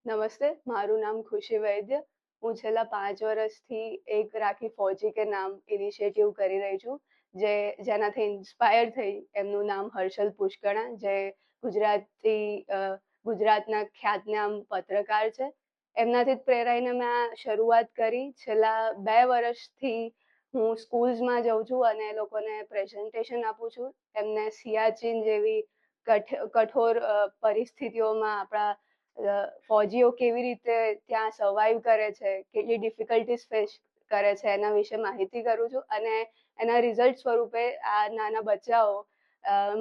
નમસ્તે, મારું નામ ખુશી વૈદ્ય. હું છેલ્લા 5 વર્ષથી એક રાખી ફૌજી કે નામ ઇનિશિયેટિવ કરી રહી છું, જેનાથી ઇન્સ્પાયર થઈ. એમનું નામ હર્ષલ પુષ્કણા, જે ગુજરાતી ગુજરાતના ખ્યાતનામ પત્રકાર છે. એમનાથી જ પ્રેરાઈને મેં આ શરૂઆત કરી. છેલ્લા 2 વર્ષથી હું સ્કૂલ્સમાં જાઉં છું અને એ લોકોને પ્રેઝન્ટેશન આપું છું. એમને સિયાચીન જેવી કઠોર પરિસ્થિતિઓમાં આપણા ફૌજીઓ કેવી રીતે ત્યાં સર્વાઈવ કરે છે, કેટલી ડિફિકલ્ટીઝ ફેસ કરે છે, એના વિશે માહિતી કરું છું. અને એના રિઝલ્ટ સ્વરૂપે આ નાના બચ્ચાઓ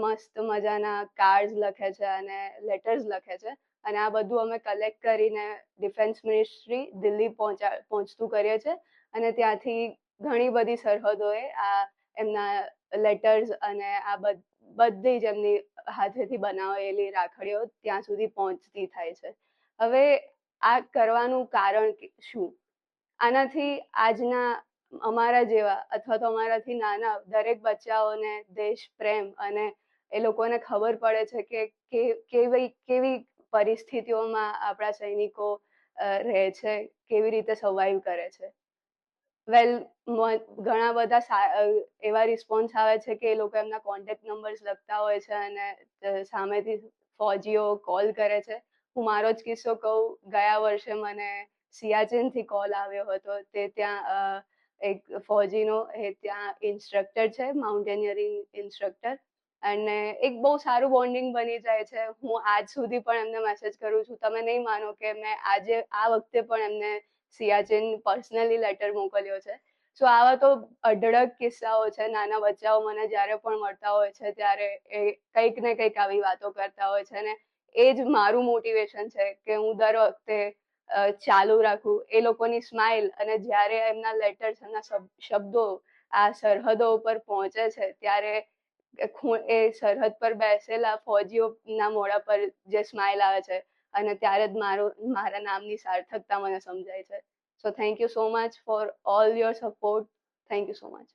મસ્ત મજાના કાર્ડ્સ લખે છે અને લેટર્સ લખે છે. અને આ બધું અમે કલેક્ટ કરીને ડિફેન્સ મિનિસ્ટ્રી દિલ્હી પહોંચતું કરીએ છીએ. અને ત્યાંથી ઘણી બધી સરહદોએ આ એમના લેટર્સ અને આ બધી જ એમની હાથેથી બનાવેલી રાખડીઓ ત્યાં સુધી પહોંચતી થાય છે. હવે આ કરવાનું કારણ શું? આનાથી આજના અમારા જેવા અથવા તો અમારાથી નાના દરેક બચ્ચાઓને દેશ પ્રેમ અને એ લોકોને ખબર પડે છે કે કેવી પરિસ્થિતિઓમાં આપણા સૈનિકો રહે છે, કેવી રીતે સર્વાઈવ કરે છે. વેલ, ઘણા બધા એવા રિસ્પોન્સ આવે છે કે એ લોકો એમના કોન્ટેક્ટ નંબર્સ લખતા હોય છે અને સામેથી ફૌજીઓ કોલ કરે છે. હું મારો જ કિસ્સો કહું. ગયા વર્ષે મને સિયાચીનથી કોલ આવ્યો હતો. તે ત્યાં એક ફૌજીનો ત્યાં ઇન્સ્ટ્રક્ટર છે, માઉન્ટેનિયરિંગ ઇન્સ્ટ્રક્ટર. અને એક બહુ સારું બોન્ડિંગ બની જાય છે. હું આજ સુધી પણ એમને મેસેજ કરું છું. તમે નહીં માનો કે મેં આ વખતે પણ એમને સિયાચીન પર્સનલી લેટર મોકલ્યો છે. સો આવા તો અઢળક કિસ્સાઓ છે. નાના બચ્ચાઓ મને જ્યારે પણ મળતા હોય છે ત્યારે એ કંઈક ને કંઈક આવી વાતો કરતા હોય છે. અને એ જ મારું મોટિવેશન છે કે હું દર વખતે ચાલુ રાખું. એ લોકોની સ્માઇલ અને જ્યારે એમના લેટર્સ, એમના શબ્દો આ સરહદો ઉપર પહોંચે છે ત્યારે એ સરહદ પર બેસેલા ફૌજીઓના મોઢા પર જે સ્માઇલ આવે છે અને ત્યારે જ મારા નામની સાર્થકતા મને સમજાય છે. So thank you so much for all your support. Thank you so much.